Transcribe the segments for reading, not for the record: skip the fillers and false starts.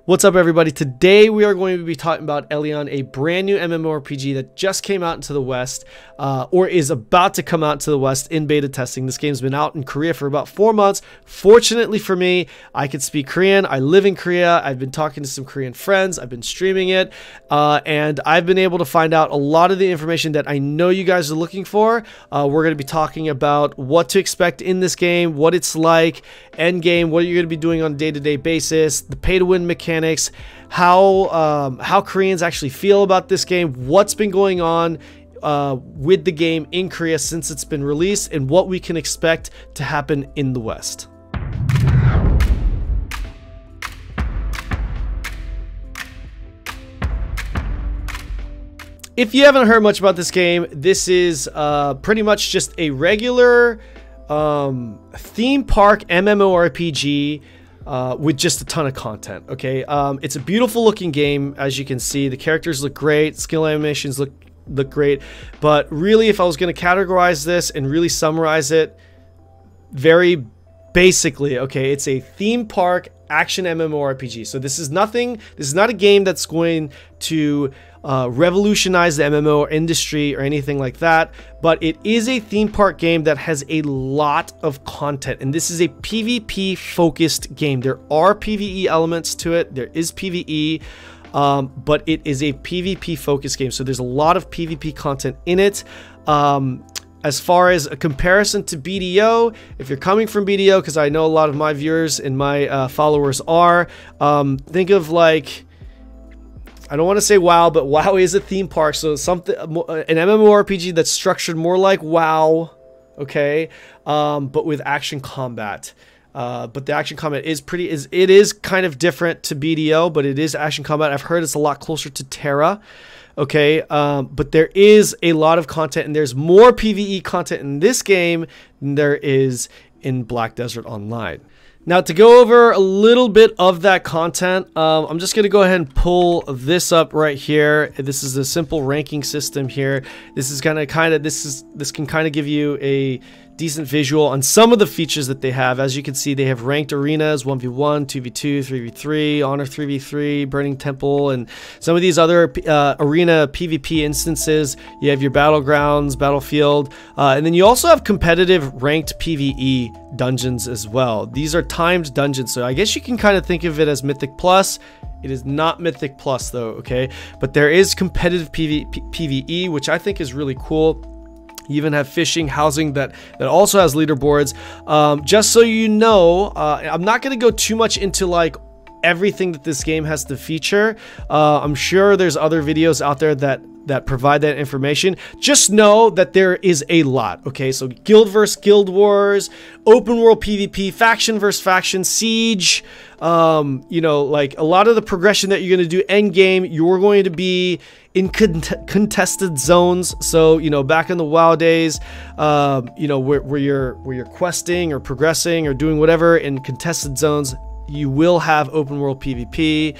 What's up, everybody? Today we are going to be talking about Elyon, a brand new MMORPG that just came out into the West, or is about to come out to the West in beta testing. This game's been out in Korea for about 4 months. Fortunately for me, I can speak Korean. I live in Korea. I've been talking to some Korean friends. I've been streaming it, and I've been able to find out a lot of the information that I know you guys are looking for. We're going to be talking about what to expect in this game, what it's like, end game, what you're going to be doing on a day-to-day basis, the pay-to-win mechanics, how Koreans actually feel about this game, what's been going on with the game in Korea since it's been released, and what we can expect to happen in the West. If you haven't heard much about this game, this is pretty much just a regular theme park MMORPG with just a ton of content. Okay, it's a beautiful looking game, as you can see. The characters look great, skill animations look great, but really, if I was going to categorize this and really summarize it very basically, okay, it's a theme park action MMORPG. So this is not a game that's going to revolutionize the MMO industry or anything like that, but it is a theme park game that has a lot of content, and this is a PvP focused game. There are PvE elements to it, there is PvE, but it is a PvP focused game, so there's a lot of PvP content in it. As far as a comparison to BDO, if you're coming from BDO, because I know a lot of my viewers and my followers are, think of like, I don't want to say WoW, but WoW is a theme park, so something, an MMORPG that's structured more like WoW, okay, but with action combat. But the action combat is it is kind of different to BDO, but it is action combat. I've heard it's a lot closer to Terra, okay, but there is a lot of content, and there's more PvE content in this game than there is in Black Desert Online. Now, to go over a little bit of that content, I'm just going to go ahead and pull this up right here. This is a simple ranking system here. This is this can kind of give you a decent visual on some of the features that they have. As you can see, they have ranked arenas, 1v1, 2v2, 3v3, Honor 3v3, Burning Temple, and some of these other arena PvP instances. You have your battlegrounds, battlefield, and then you also have competitive ranked PvE dungeons as well. These are timed dungeons, so I guess you can kind of think of it as Mythic Plus. It is not Mythic Plus though, okay? But there is competitive PvE, which I think is really cool. You even have fishing, housing that also has leaderboards. Just so you know, I'm not going to go too much into like everything that this game has to feature. I'm sure there's other videos out there that provide that information. Just know that there is a lot, okay? So guild versus guild wars, open world PvP, faction versus faction, siege, you know, like a lot of the progression that you're going to do end game, you're going to be in contested zones. So, you know, back in the WoW days, you know, where you're questing or progressing or doing whatever in contested zones, you will have open world PvP,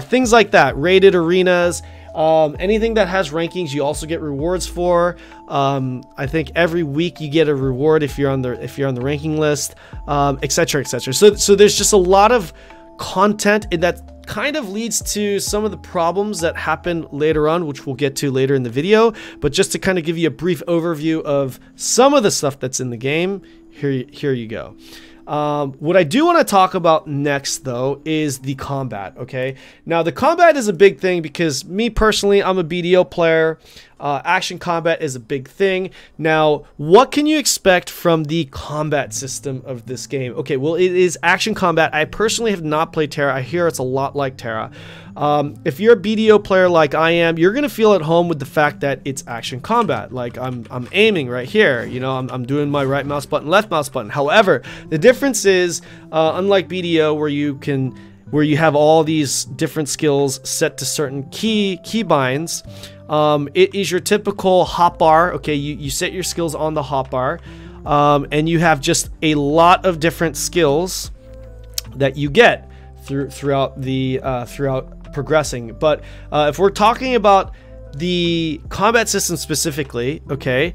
things like that, rated arenas. Anything that has rankings, you also get rewards for. I think every week you get a reward if you're on the ranking list, etc., etc. So there's just a lot of content, and that kind of leads to some of the problems that happen later on, which we'll get to later in the video. But just to kind of give you a brief overview of some of the stuff that's in the game, here you go. What I do want to talk about next, though, is the combat, okay? Now, the combat is a big thing because me personally, I'm a BDO player. Action combat is a big thing. Now, what can you expect from the combat system of this game? Okay, well, it is action combat. I personally have not played Terra. I hear it's a lot like Terra. If you're a BDO player like I am, you're gonna feel at home with the fact that it's action combat. Like I'm aiming right here, you know, I'm doing my right mouse button, left mouse button. However, the difference is, unlike BDO, where you have all these different skills set to certain key binds, it is your typical hotbar. Okay, you set your skills on the hotbar, and you have just a lot of different skills that you get throughout progressing. But if we're talking about the combat system specifically, okay,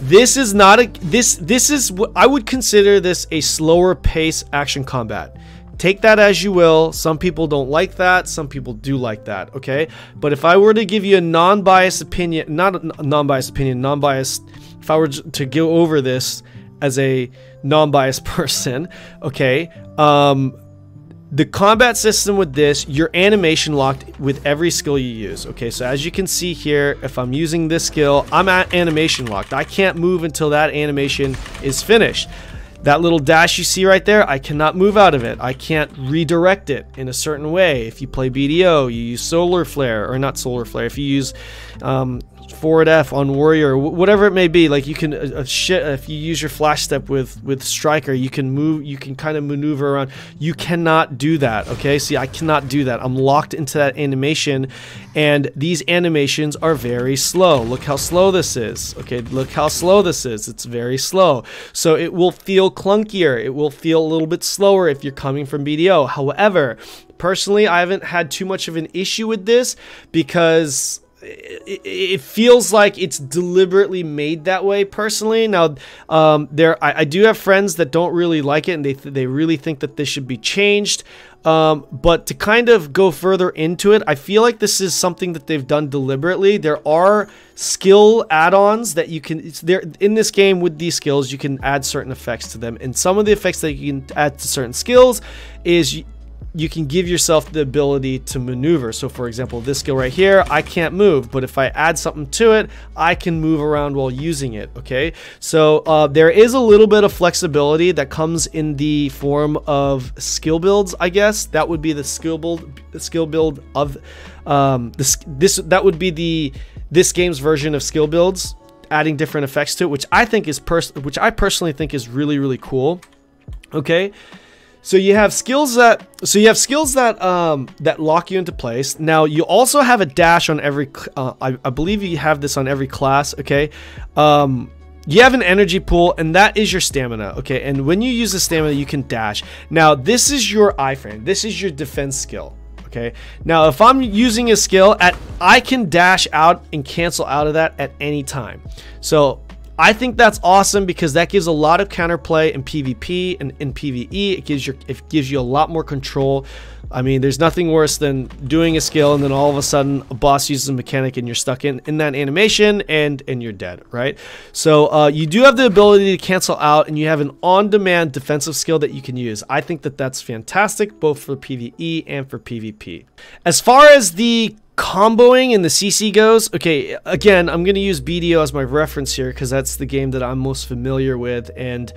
this is not a this is what I would consider this a slower pace action combat. take that as you will. Some people don't like that. Some people do like that, okay? But if I were to give you a non-biased opinion, not a non-biased opinion, non-biased, if I were to go over this as a non-biased person, okay, the combat system with this, you're animation locked with every skill you use. Okay, so as you can see here, if I'm using this skill, I'm at animation locked. I can't move until that animation is finished. That little dash you see right there, I cannot move out of it. I can't redirect it in a certain way. If you play BDO, you use solar flare, or not solar flare. If you use forward F on warrior, whatever it may be, like you can if you use your flash step with striker, you can move, you can kind of maneuver around. You cannot do that. Okay, see, I cannot do that. I'm locked into that animation, and these animations are very slow. Look how slow this is. Okay, look how slow this is. It's very slow, so it will feel clunkier. It will feel a little bit slower if you're coming from BDO. However, personally, I haven't had too much of an issue with this because it feels like it's deliberately made that way personally. Now, I do have friends that don't really like it, and they really think that this should be changed. But to kind of go further into it, I feel like this is something that they've done deliberately. There are skill add-ons that you can, in this game with these skills, you can add certain effects to them. And some of the effects that you can add to certain skills is you can give yourself the ability to maneuver. So for example, this skill right here, I can't move, but if I add something to it, I can move around while using it. Okay, so there is a little bit of flexibility that comes in the form of skill builds. I guess that would be the skill build of that would be this game's version of skill builds, adding different effects to it, which I personally think is really, really cool. Okay, so you have skills that that lock you into place. Now you also have a dash on every I believe you have this on every class. Okay, you have an energy pool, and that is your stamina. Okay, and when you use the stamina, you can dash. Now this is your iframe. This is your defense skill. Okay, now if I'm using a skill, I can dash out and cancel out of that at any time. So I think that's awesome because that gives a lot of counterplay in PvP and in PvE. It gives you a lot more control. I mean, there's nothing worse than doing a skill and then all of a sudden a boss uses a mechanic and you're stuck in that animation and you're dead, right? So you do have the ability to cancel out, and you have an on-demand defensive skill that you can use. I think that that's fantastic, both for PvE and for PvP. As far as the comboing and the CC goes, okay, again, I'm going to use BDO as my reference here because that's the game that I'm most familiar with. And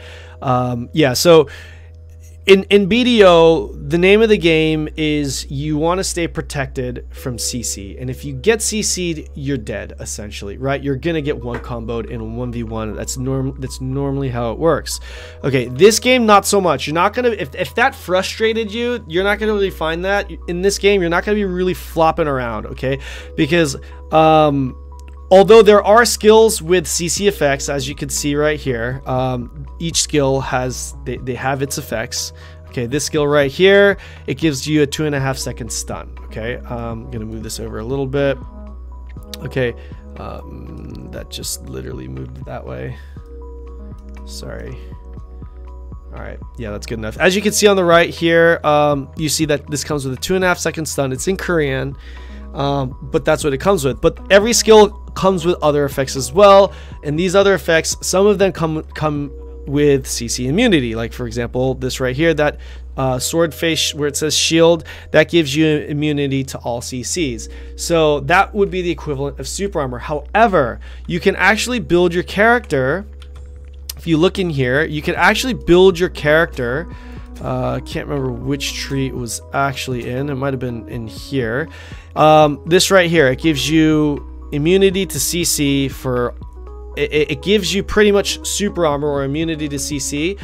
yeah, so in BDO, the name of the game is you want to stay protected from CC, and if you get CC'd, you're dead essentially, right? You're gonna get one comboed in a 1v1. That's normally how it works. Okay, this game not so much. You're not gonna, if that frustrated you, you're not gonna really find that in this game. You're not gonna be really flopping around, okay? Because although there are skills with CC effects, as you can see right here, each skill has, they have its effects. Okay, this skill right here, it gives you a 2.5 second stun. Okay, I'm gonna move this over a little bit. Okay, that just literally moved that way. Sorry. All right, yeah, that's good enough. As you can see on the right here, you see that this comes with a 2.5 second stun. It's in Korean. But that's what it comes with. But every skill comes with other effects as well, and these other effects, some of them come with CC immunity. Like for example, this right here, that sword face where it says shield, that gives you immunity to all CCs. So that would be the equivalent of super armor. However, you can actually build your character. If you look in here, you can actually build your character. I can't remember which tree it was actually in. It might have been in here. This right here, it gives you immunity to CC for, it gives you pretty much super armor or immunity to CC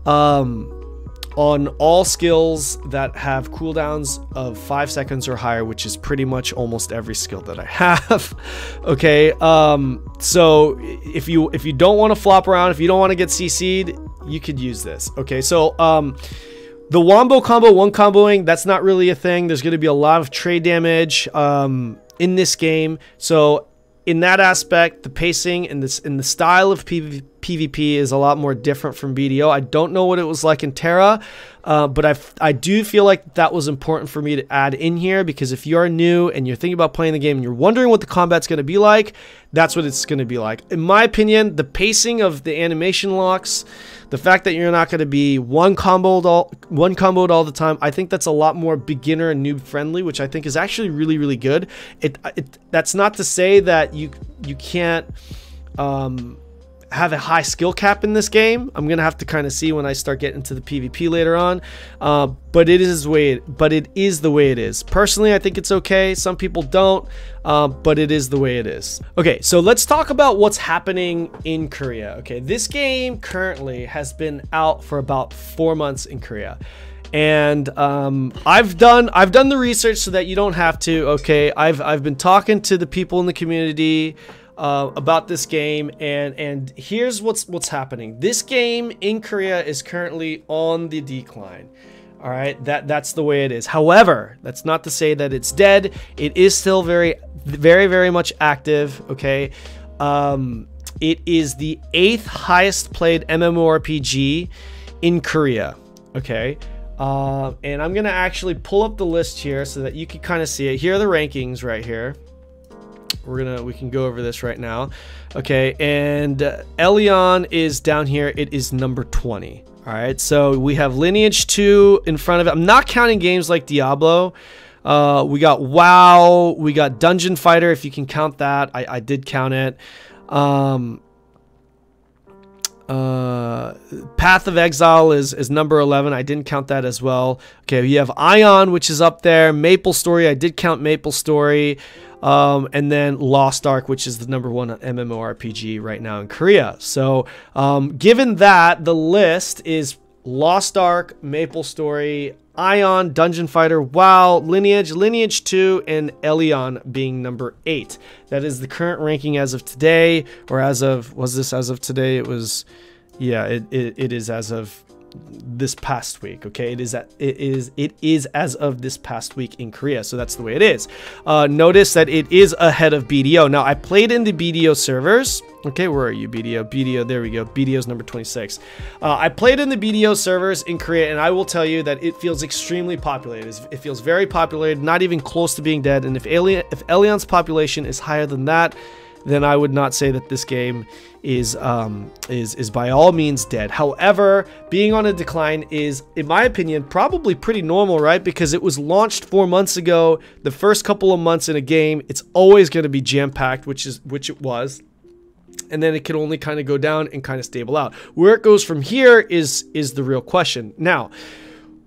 on all skills that have cooldowns of 5 seconds or higher, which is pretty much almost every skill that I have. Okay, so if you don't want to flop around, if you don't want to get CC'd, you could use this. Okay, so the wombo combo, one comboing, that's not really a thing. There's going to be a lot of trade damage in this game. So in that aspect, the pacing and the style of PvP PvP is a lot more different from BDO. I don't know what it was like in Terra, but I do feel like that was important for me to add in here, because if you are new and you're thinking about playing the game and you're wondering what the combat's going to be like, that's what it's going to be like. In my opinion, the pacing of the animation locks, the fact that you're not going to be one comboed all the time, I think that's a lot more beginner and noob friendly, which I think is actually really, really good. That's not to say that you can't have a high skill cap in this game. I'm gonna have to kind of see when I start getting into the PvP later on, but it is the way it is. Personally, I think it's okay. Some people don't, but it is the way it is. Okay, so let's talk about what's happening in Korea. Okay, this game currently has been out for about 4 months in Korea. And I've done the research so that you don't have to. Okay, I've been talking to the people in the community about this game, and here's what's happening. This game in Korea is currently on the decline. All right, that's the way it is. However, that's not to say that it's dead. It is still very, very, very much active. Okay, it is the 8th highest played MMORPG in Korea. Okay. And I'm gonna actually pull up the list here so that you can kind of see it. Here are the rankings right here. We can go over this right now. Okay, and Elyon is down here. It is number 20. All right, so we have Lineage 2 in front of it. I'm not counting games like Diablo. We got WoW. We got Dungeon Fighter, if you can count that. I did count it. Path of Exile is number 11. I didn't count that as well. Okay, you have Ion, which is up there. Maple Story, I did count Maple Story. And then Lost Ark, which is the number 1 MMORPG right now in Korea. So given that, the list is Lost Ark, Maple Story, Ion, Dungeon Fighter, WoW, Lineage 2, and Elyon being number 8. That is the current ranking as of today, or as of, was this as of today? It was, yeah, it is as of this past week. Okay, it is as of this past week in Korea, so that's the way it is. Notice that it is ahead of BDO. Now, I played in the BDO servers. Okay, where are you, BDO? There we go. BDO's number 26. I played in the BDO servers in Korea, and I will tell you that it feels extremely populated. It feels very populated, not even close to being dead. And if Elyon's population is higher than that, then I would not say that this game is by all means dead. However, being on a decline is, in my opinion, probably pretty normal, right? Because it was launched 4 months ago. The first couple of months in a game, it's always going to be jam-packed, which it was. And then it can only kind of go down and kind of stable out. Where it goes from here is the real question. Now,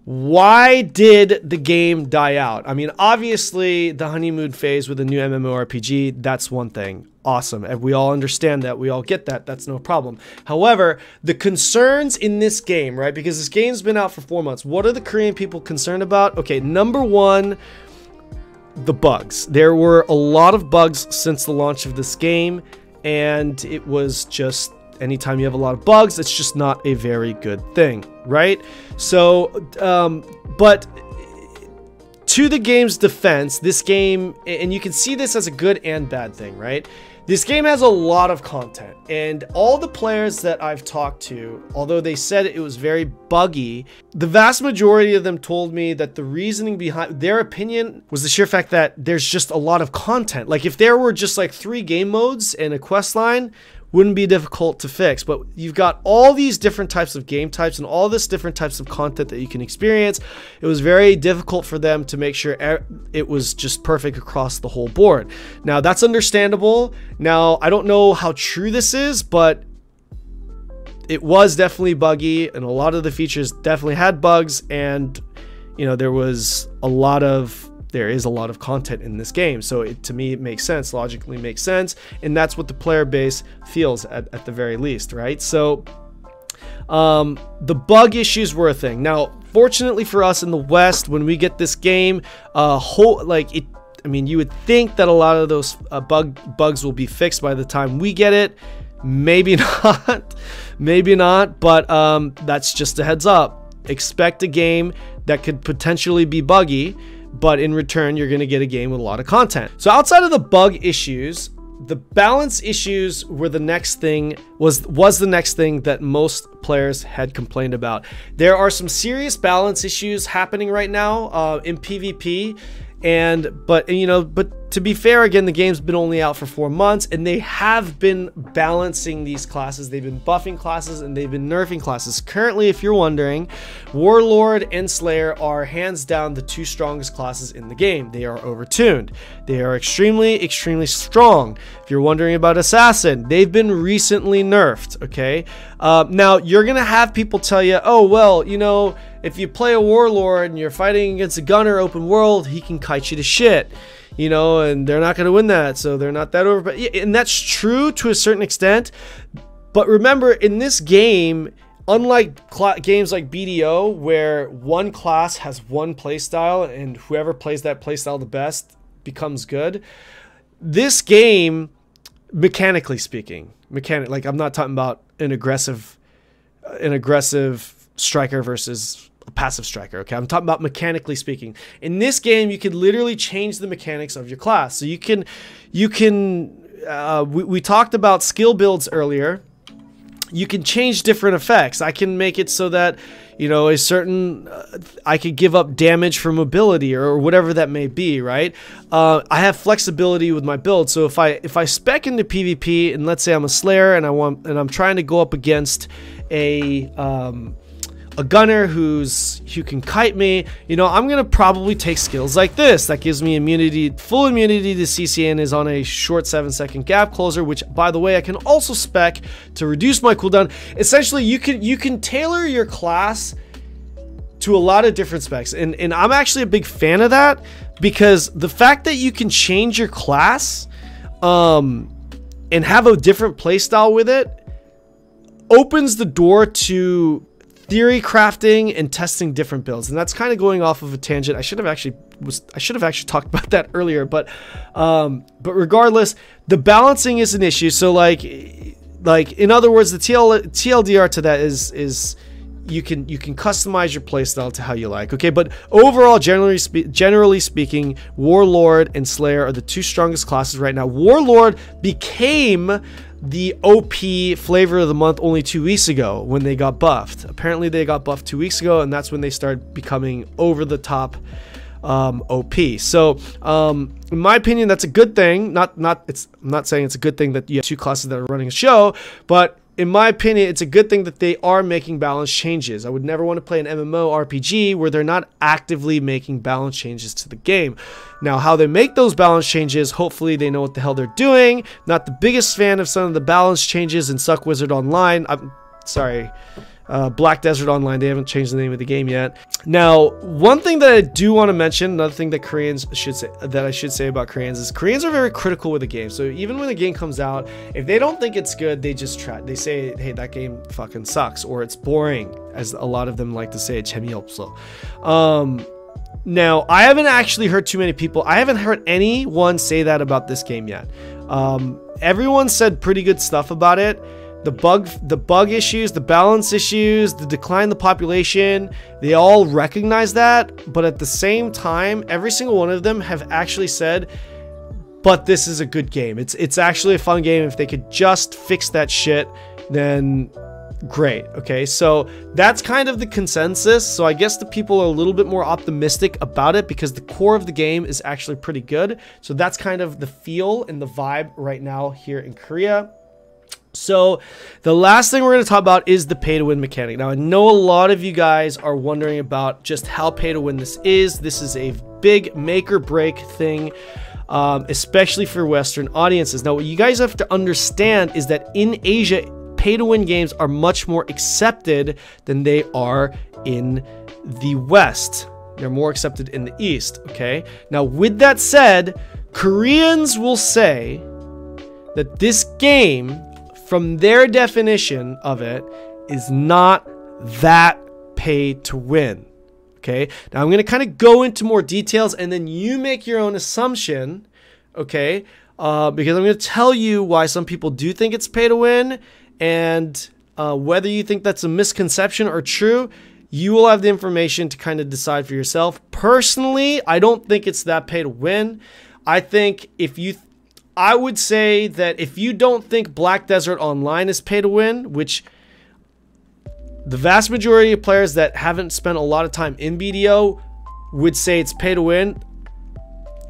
why did the game die out? I mean, obviously, the honeymoon phase with a new MMORPG, that's one thing. Awesome. And we all understand that. We all get that. That's no problem. However, the concerns in this game, right? Because this game's been out for 4 months. What are the Korean people concerned about? Okay, number one, the bugs. There were a lot of bugs since the launch of this game, and it was just, anytime you have a lot of bugs, it's just not a very good thing, right? So, but to the game's defense, this game, and you can see this as a good and bad thing, right? This game has a lot of content, and all the players that I've talked to, although they said it was very buggy, the vast majority of them told me that the reasoning behind their opinion was the sheer fact that there's just a lot of content. Like, if there were just like 3 game modes and a quest line, wouldn't be difficult to fix, but you've got all these different types of game types and all this different types of content that you can experience. It was very difficult for them to make sure it was just perfect across the whole board. Now, that's understandable. Now, I don't know how true this is, but it was definitely buggy, and a lot of the features definitely had bugs, and you know, there is a lot of content in this game, so to me it makes sense, logically makes sense, and that's what the player base feels at the very least, right? So the bug issues were a thing. Now, fortunately for us in the West, when we get this game, I mean, you would think that a lot of those bugs will be fixed by the time we get it. Maybe not, maybe not, but that's just a heads up. Expect a game that could potentially be buggy, but in return, you're going to get a game with a lot of content. So outside of the bug issues, the balance issues were the next thing, was the next thing that most players had complained about. There are some serious balance issues happening right now in PvP. But to be fair, again, the game's been only out for 4 months, and they have been balancing these classes. They've been buffing classes and they've been nerfing classes. Currently, if you're wondering, Warlord and Slayer are hands down the 2 strongest classes in the game. They are overtuned. They are extremely, extremely strong. If you're wondering about Assassin, they've been recently nerfed, okay? Now, you're gonna have people tell you, oh, well, if you play a Warlord and you're fighting against a gunner open world, he can kite you to shit, and they're not going to win that, so they're not that over. But and that's true to a certain extent. But remember, in this game, unlike games like BDO, where one class has one playstyle and whoever plays that playstyle the best becomes good, this game, mechanically speaking, like I'm not talking about an aggressive striker versus a passive striker, okay? I'm talking about mechanically speaking. In this game, you could literally change the mechanics of your class. So we talked about skill builds earlier. You can change different effects. I can make it so that, a certain, I could give up damage for mobility or whatever that may be, right? I have flexibility with my build. So if I spec into PvP, and let's say I'm a Slayer and I'm trying to go up against a gunner who can kite me, I'm gonna probably take skills like this. That gives me immunity, full immunity to CC, and is on a short 7-second gap closer, which, by the way, I can also spec to reduce my cooldown. Essentially, you can tailor your class to a lot of different specs, and I'm actually a big fan of that, because the fact that you can change your class and have a different playstyle with it opens the door to theory crafting and testing different builds. And that's kind of going off of a tangent. I should have actually talked about that earlier, but regardless, the balancing is an issue. So like in other words, the TLDR to that is you can customize your playstyle to how you like, okay? But overall, generally speaking, Warlord and Slayer are the 2 strongest classes right now. Warlord became the OP flavor of the month only 2 weeks ago when they got buffed. Apparently they got buffed 2 weeks ago, and that's when they started becoming over the top OP. So in my opinion, that's a good thing. I'm not saying it's a good thing that you have 2 classes that are running a show, but in my opinion, it's a good thing that they are making balance changes. I would never want to play an MMO RPG where they're not actively making balance changes to the game. Now, how they make those balance changes, hopefully they know what the hell they're doing. Not the biggest fan of some of the balance changes in Suck Wizard Online. I'm sorry. Black Desert Online, they haven't changed the name of the game yet. Now, one thing that I do want to mention, another thing that I should say about Koreans is Koreans are very critical with the game. So even when the game comes out, if they don't think it's good, they just try. They say, hey, that game fucking sucks, or it's boring, as a lot of them like to say, 재미없어. Now, I haven't actually heard too many people. I haven't heard anyone say that about this game yet. Everyone said pretty good stuff about it. The bug issues, the balance issues, the decline in the population, they all recognize that, but at the same time, every single one of them have actually said, but this is a good game. It's actually a fun game. If they could just fix that shit, then great. Okay, so that's kind of the consensus. So I guess the people are a little bit more optimistic about it because the core of the game is actually pretty good. So that's kind of the feel and the vibe right now here in Korea. So the last thing we're going to talk about is the pay to win mechanic. Now, I know a lot of you guys are wondering about just how pay to win this is. This is a big make or break thing, especially for Western audiences. Now, what you guys have to understand is that in Asia, pay to win games are much more accepted than they are in the West. They're more accepted in the East, okay? Now, with that said, Koreans will say that this game, from their definition of it, is not that pay to win. Okay, now I'm going to kind of go into more details and then you make your own assumption, okay, because I'm going to tell you why some people do think it's pay to win, and whether you think that's a misconception or true, you will have the information to kind of decide for yourself. Personally, I don't think it's that pay to win. I think if you I would say that if you don't think Black Desert Online is pay to win, which the vast majority of players that haven't spent a lot of time in BDO would say it's pay to win,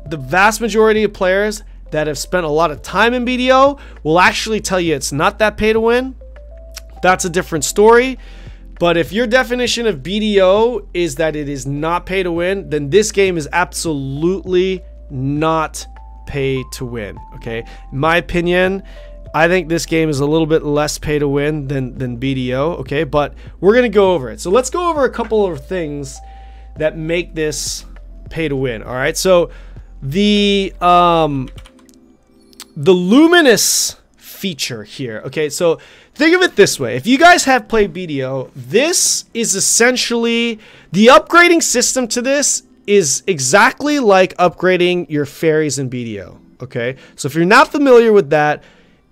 the vast majority of players that have spent a lot of time in BDO will actually tell you it's not that pay to win. That's a different story. But if your definition of BDO is that it is not pay to win, then this game is absolutely not pay to win. Okay, in my opinion, I think this game is a little bit less pay to win than BDO. Okay, but we're gonna go over it. So let's go over a couple of things that make this pay to win. All right, so the luminous feature here. Okay, so think of it this way. If you guys have played BDO, this is essentially the upgrading system to this is exactly like upgrading your fairies in BDO. Okay, so if you're not familiar with that,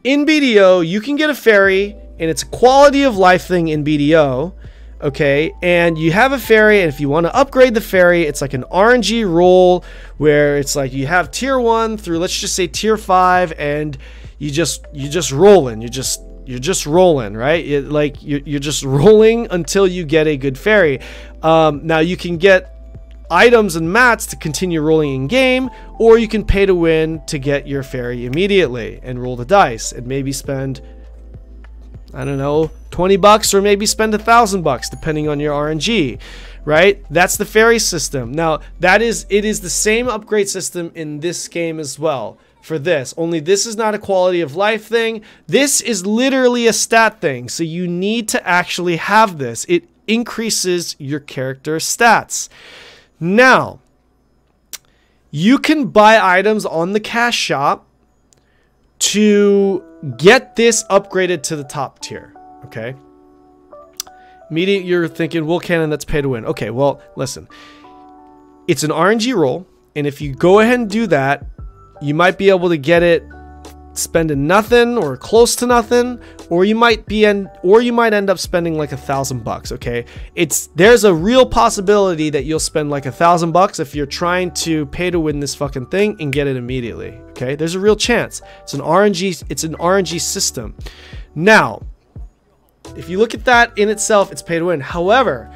in BDO you can get a fairy and it's a quality of life thing in BDO. Okay, and you have a fairy, and if you want to upgrade the fairy, it's like an RNG roll where it's like you have tier 1 through, let's just say, tier 5, and you're just rolling, you're just rolling, right? You're just rolling until you get a good fairy. Now you can get items and mats to continue rolling in game, or you can pay to win to get your fairy immediately and roll the dice and maybe spend, I don't know, 20 bucks or maybe spend $1,000 depending on your RNG, right? That's the fairy system. Now it is the same upgrade system in this game as well for this, only this is not a quality of life thing. This is literally a stat thing. So you need to actually have this. It increases your character stats. Now, you can buy items on the cash shop to get this upgraded to the top tier. Okay, immediately you're thinking, well, Kanon, that's pay to win. Okay, well, listen, it's an RNG roll, and if you go ahead and do that, you might be able to get it spending nothing or close to nothing, or you might end up spending like $1,000. Okay, there's a real possibility that you'll spend like $1,000 if you're trying to pay to win this fucking thing and get it immediately. Okay, there's a real chance. It's an RNG system. Now, if you look at that in itself, it's pay to win. However,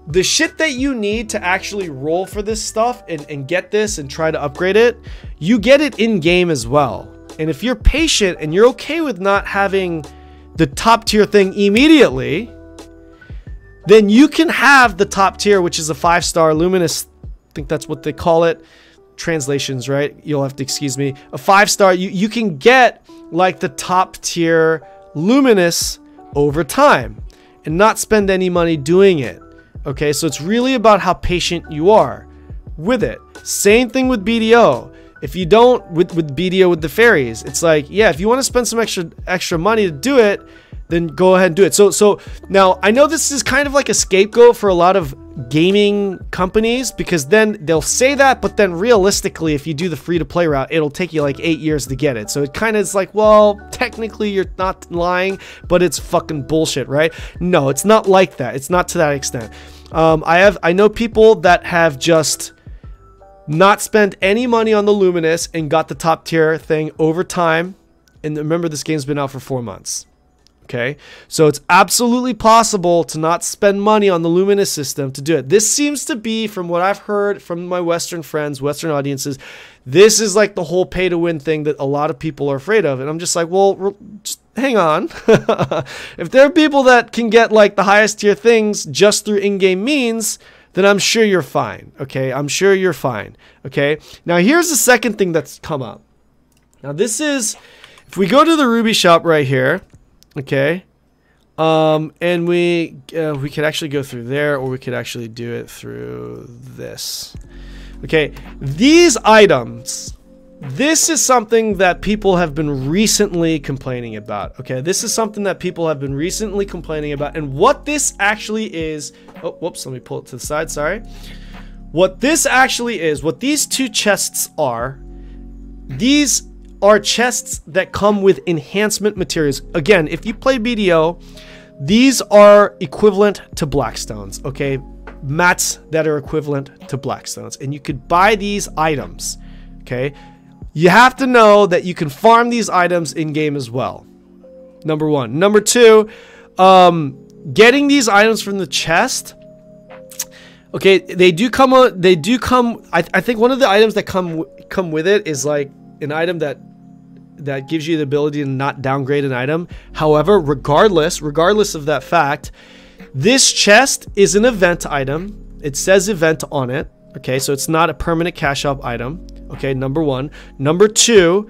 the shit that you need to actually roll for this stuff and get this and try to upgrade it, you get it in game as well. And if you're patient and you're okay with not having the top tier thing immediately, then you can have the top tier, which is a 5-star luminous. I think that's what they call it. Translations, right? You'll have to excuse me. A 5-star, you can get like the top tier luminous over time and not spend any money doing it. Okay, so it's really about how patient you are with it. Same thing with BDO. If you don't, with BDO with the fairies, it's like, yeah, if you want to spend some extra money to do it, then go ahead and do it. So now I know this is kind of like a scapegoat for a lot of gaming companies, because then they'll say that, but then realistically, if you do the free-to-play route, it'll take you like 8 years to get it. So it kind of is like, well, technically you're not lying, but it's fucking bullshit, right? No, it's not like that. It's not to that extent. I know people that have just not spent any money on the luminous and got the top tier thing over time. And remember, this game's been out for 4 months. Okay, so it's absolutely possible to not spend money on the luminous system to do it. This seems to be, from what I've heard from my Western friends, Western audiences, this is like the whole pay to win thing that a lot of people are afraid of. And I'm just like, well, just hang on. If there are people that can get like the highest tier things just through in-game means, then I'm sure you're fine. Okay, I'm sure you're fine. Okay, now here's the second thing that's come up. Now this is, if we go to the Ruby shop right here, okay, and we could actually go through there, or we could actually do it through this. Okay, these items, this is something that people have been recently complaining about. Okay, this is something that people have been recently complaining about, and what this actually is, oh, whoops, let me pull it to the side, sorry. What this actually is, what these two chests are, these are chests that come with enhancement materials. Again, if you play BDO, these are equivalent to Blackstones, okay? Mats that are equivalent to Blackstones. And you could buy these items, okay? you have to know that you can farm these items in game as well. Number one. Number two, getting these items from the chest. Okay, they do come. I think one of the items that come with it is like an item that gives you the ability to not downgrade an item. However, regardless of that fact, this chest is an event item. It says event on it. Okay, so it's not a permanent cash up item. Okay, number one. Number two,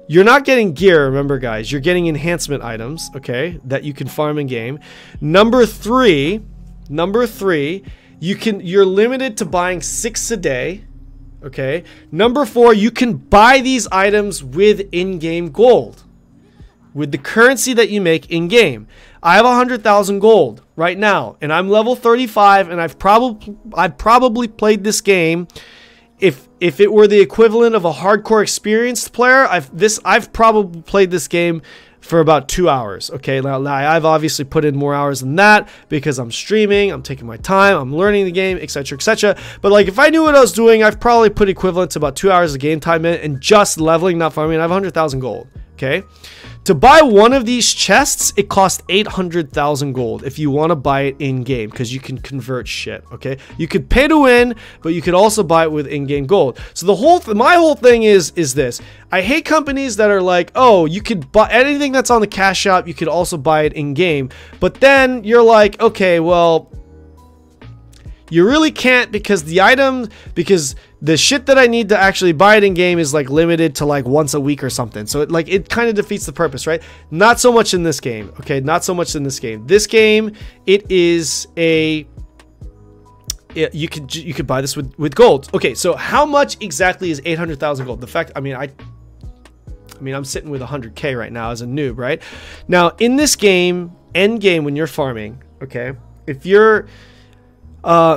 you're not getting gear, remember guys, you're getting enhancement items, okay, that you can farm in game. Number three, you're limited to buying 6 a day. Okay. Number four, you can buy these items with in-game gold, with the currency that you make in-game. I have 100,000 gold right now, and I'm level 35, and I've probably played this game. If it were the equivalent of a hardcore experienced player, I've probably played this game for about 2 hours. Okay, now I've obviously put in more hours than that because I'm streaming, I'm taking my time, I'm learning the game, etc, etc. But like, if I knew what I was doing, I've probably put equivalent to about 2 hours of game time in, and just leveling, not farming. I have 100,000 gold. Okay, to buy one of these chests, it costs 800,000 gold if you want to buy it in game, because you can convert shit. Okay, you could pay to win, but you could also buy it with in-game gold. So my whole thing is this: I hate companies that are like, oh, you could buy anything that's on the cash shop, you could also buy it in game, but then you're like, okay, well, you really can't, because the shit that I need to actually buy it in game is like limited to like once a week or something. So it kind of defeats the purpose, right? Not so much in this game. Okay, not so much in this game. This game, it is you could buy this with gold. Okay, so how much exactly is 800,000 gold? The fact, I mean, I'm sitting with 100K right now as a noob, right? Now in this game, end game, when you're farming, okay, if you're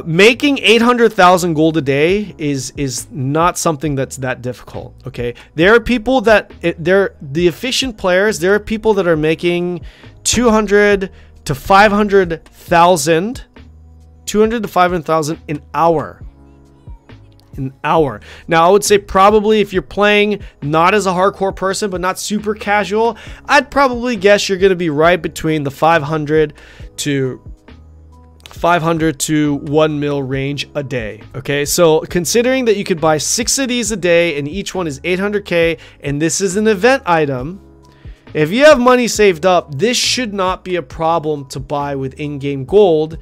making 800,000 gold a day is not something that's that difficult. Okay, there are people that they're the efficient players. There are people that are making 200 to 500,000 an hour. Now I would say probably if you're playing not as a hardcore person but not super casual, I'd probably guess you're going to be right between the 500 to 1 mil range a day. Okay, so considering that you could buy 6 of these a day and each one is 800k, and this is an event item, if you have money saved up, this should not be a problem to buy with in-game gold,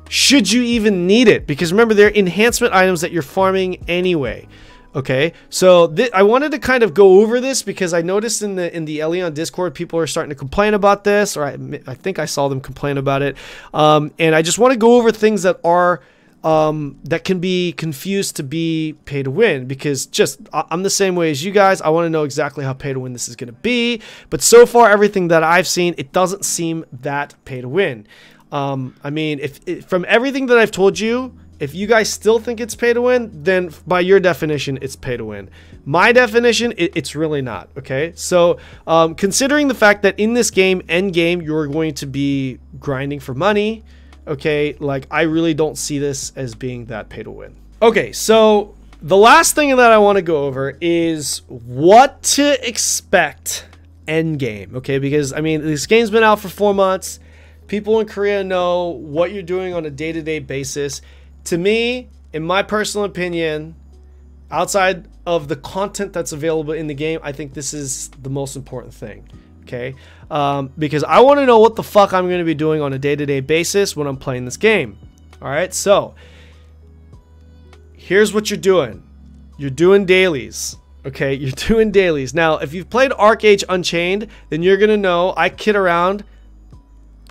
should you even need it, because remember, they're enhancement items that you're farming anyway. Okay, so I wanted to kind of go over this because I noticed in the Elyon Discord, people are starting to complain about this, or I think I saw them complain about it, and I just want to go over things that are that can be confused to be pay to win, because I'm the same way as you guys. I want to know exactly how pay to win this is going to be, but so far everything that I've seen, it doesn't seem that pay to win. I mean, from everything that I've told you, if you guys still think it's pay to win, then by your definition, it's pay to win. My definition, it's really not. Okay, so considering the fact that in this game, end game, you're going to be grinding for money. Okay, like, I really don't see this as being that pay to win. Okay, so the last thing that I want to go over is what to expect end game. Okay, because I mean, this game's been out for 4 months. People in Korea know what you're doing on a day-to-day basis. To me, in my personal opinion, outside of the content that's available in the game, I think this is the most important thing. Okay, because I want to know what the fuck I'm going to be doing on a day-to-day basis when I'm playing this game. All right, so here's what you're doing. You're doing dailies. Okay, you're doing dailies. Now, if you've played Arcade Unchained, then you're gonna know I kid around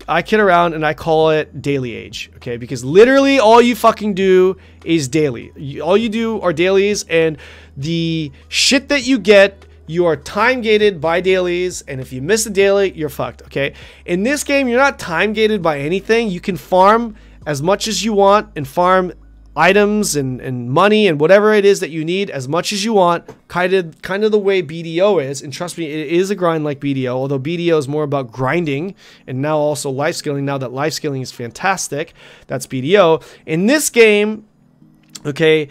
and I call it daily age. Okay, because literally all you fucking do is daily. All you do are dailies, and the shit that you get, you are time gated by dailies, and if you miss a daily, you're fucked. Okay, in this game, you're not time gated by anything. You can farm as much as you want and farm items and money and whatever it is that you need as much as you want, kind of the way BDO is. And trust me, it is a grind like BDO, although BDO is more about grinding and now also life skilling. Now that life skilling is fantastic, that's BDO. In this game, okay,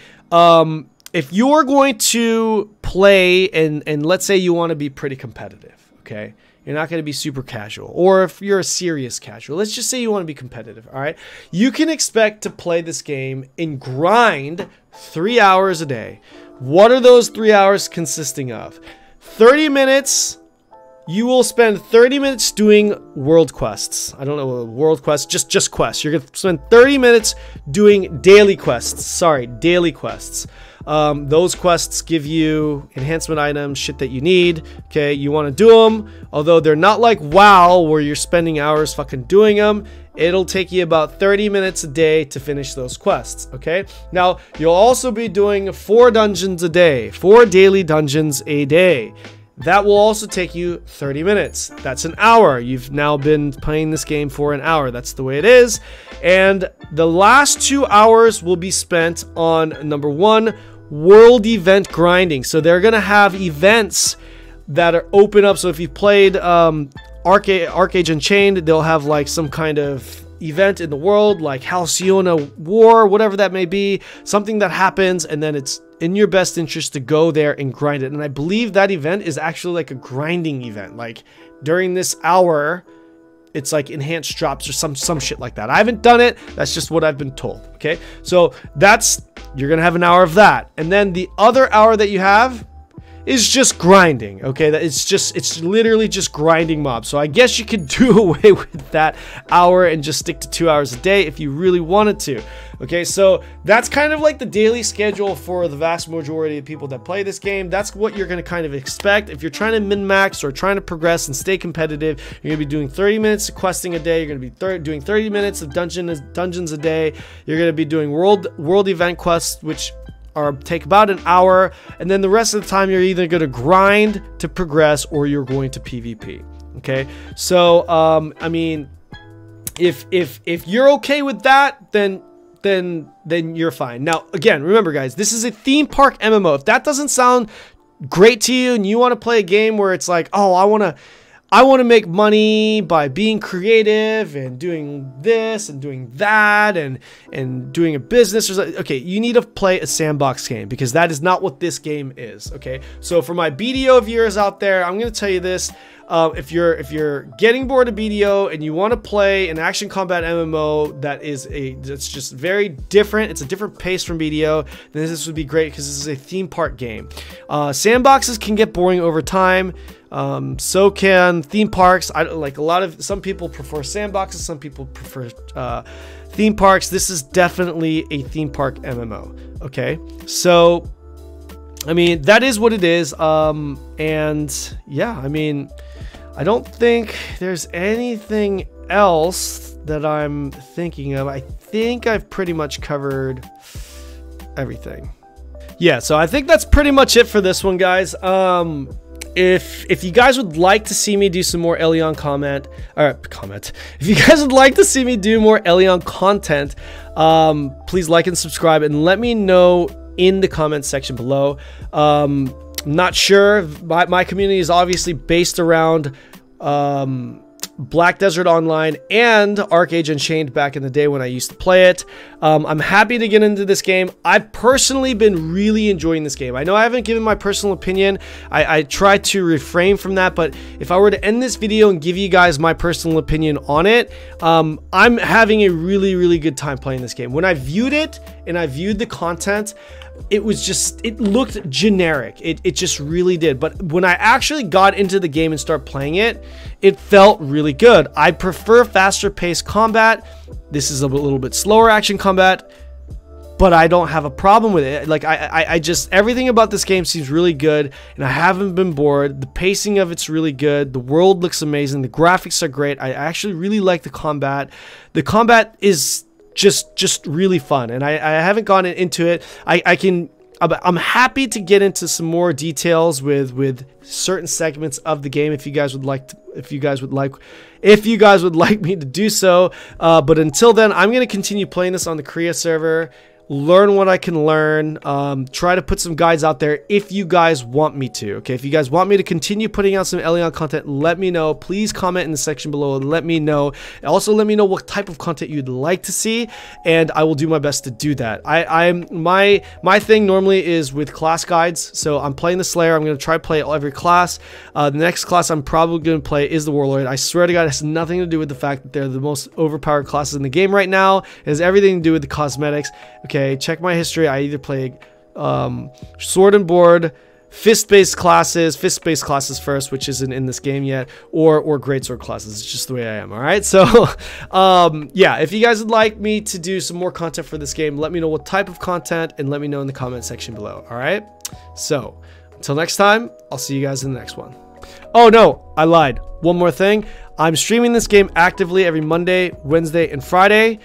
if you're going to play and let's say you want to be pretty competitive, okay? You're not going to be super casual. Or if you're a serious casual, let's just say you want to be competitive, all right? You can expect to play this game and grind 3 hours a day. What are those 3 hours consisting of? 30 minutes. You will spend 30 minutes doing world quests. I don't know, world quests, just quests. You're going to spend 30 minutes doing daily quests. Sorry, daily quests. Those quests give you enhancement items, shit that you need. Okay, you want to do them. Although they're not like WoW, where you're spending hours fucking doing them. It'll take you about 30 minutes a day to finish those quests. Okay, now you'll also be doing 4 dungeons a day, 4 daily dungeons a day. That will also take you 30 minutes. That's an hour. You've now been playing this game for an hour. That's the way it is. And the last 2 hours will be spent on, number 1, world event grinding. So they're going to have events that are open up. So if you've played Arcade Unchained, they'll have like some kind of event in the world, like Halcyona War, whatever that may be, something that happens, and then it's in your best interest to go there and grind it. And I believe that event is actually like a grinding event. Like during this hour, it's like enhanced drops or some shit like that. I haven't done it. That's just what I've been told. Okay, so you're gonna have an hour of that, and then the other hour that you have is just grinding. Okay, it's literally just grinding mobs. So I guess you could do away with that hour and just stick to 2 hours a day if you really wanted to. Okay, so that's kind of like the daily schedule for the vast majority of people that play this game. That's what you're going to kind of expect. If you're trying to min-max or trying to progress and stay competitive, you're going to be doing 30 minutes of questing a day. You're going to be doing 30 minutes of dungeons a day. You're going to be doing world event quests, which take about an hour, and then the rest of the time you're either going to grind to progress or you're going to PvP. Okay, so I mean, if you're okay with that, then you're fine. Now again, remember guys, this is a theme park MMO. If that doesn't sound great to you and you want to play a game where it's like, oh, I want to make money by being creative and doing this and doing that and doing a business or something. Okay, you need to play a sandbox game, because that is not what this game is. Okay, so for my BDO viewers out there, I'm going to tell you this. If you're getting bored of BDO and you want to play an action combat MMO that's just very different, it's a different pace from BDO, then this would be great, because this is a theme park game. Sandboxes can get boring over time. So can theme parks. Some people prefer sandboxes, some people prefer theme parks. This is definitely a theme park MMO. Okay, so I mean, that is what it is. And yeah, I mean, I don't think there's anything else that I'm thinking of. I think I've pretty much covered everything. Yeah, so I think that's pretty much it for this one, guys. If you guys would like to see me do some more Elyon if you guys would like to see me do more Elyon content, please like and subscribe and let me know in the comments section below. Not sure. My community is obviously based around Black Desert Online and Arcade Unchained back in the day when I used to play it. I'm happy to get into this game. I've personally been really enjoying this game. I know I haven't given my personal opinion. I try to refrain from that, but if I were to end this video and give you guys my personal opinion on it, I'm having a really, really good time playing this game. When I viewed it and I viewed the content, it looked generic. It just really did. But when I actually got into the game and started playing it, it felt really good. I prefer faster paced combat. This is a little bit slower action combat, but I don't have a problem with it. Like I just, everything about this game seems really good, and I haven't been bored. The pacing of it's really good. The world looks amazing. The graphics are great. I actually really like the combat. The combat is just really fun, and I haven't gone into it. I'm happy to get into some more details with certain segments of the game if you guys would like me to do so. But until then, I'm going to continue playing this on the Korea server. learn what I can learn, try to put some guides out there if you guys want me to. Okay, if you guys want me to continue putting out some Elyon content, let me know. Please comment in the section below and let me know. Also, let me know what type of content you'd like to see, and I will do my best to do that. My thing normally is with class guides. So I'm playing the Slayer. I'm going to try to play every class. The next class I'm probably going to play is the Warlord. I swear to God, it has nothing to do with the fact that they're the most overpowered classes in the game right now. It has everything to do with the cosmetics. Okay, check my history. I either play sword and board, fist-based classes first, which isn't in this game yet, or greatsword classes. It's just the way I am. All right, so yeah, if you guys would like me to do some more content for this game, let me know what type of content and let me know in the comment section below. All right, so until next time, I'll see you guys in the next one. Oh no, I lied. One more thing. I'm streaming this game actively every Monday, Wednesday, and Friday.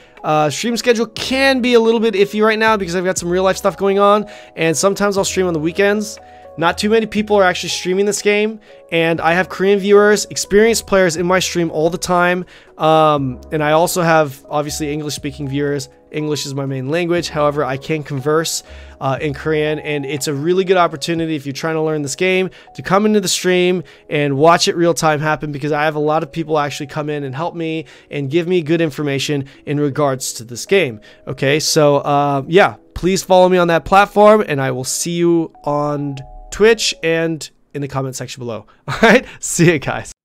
Stream schedule can be a little bit iffy right now because I've got some real life stuff going on, and sometimes I'll stream on the weekends. Not too many people are actually streaming this game, and I have Korean viewers, experienced players in my stream all the time, and I also have obviously English-speaking viewers. English is my main language, however, I can converse in Korean, and it's a really good opportunity if you're trying to learn this game to come into the stream and watch it real time happen, because I have a lot of people actually come in and help me and give me good information in regards to this game. Okay, so yeah, please follow me on that platform, and I will see you on Twitch and in the comment section below. All right, see you guys.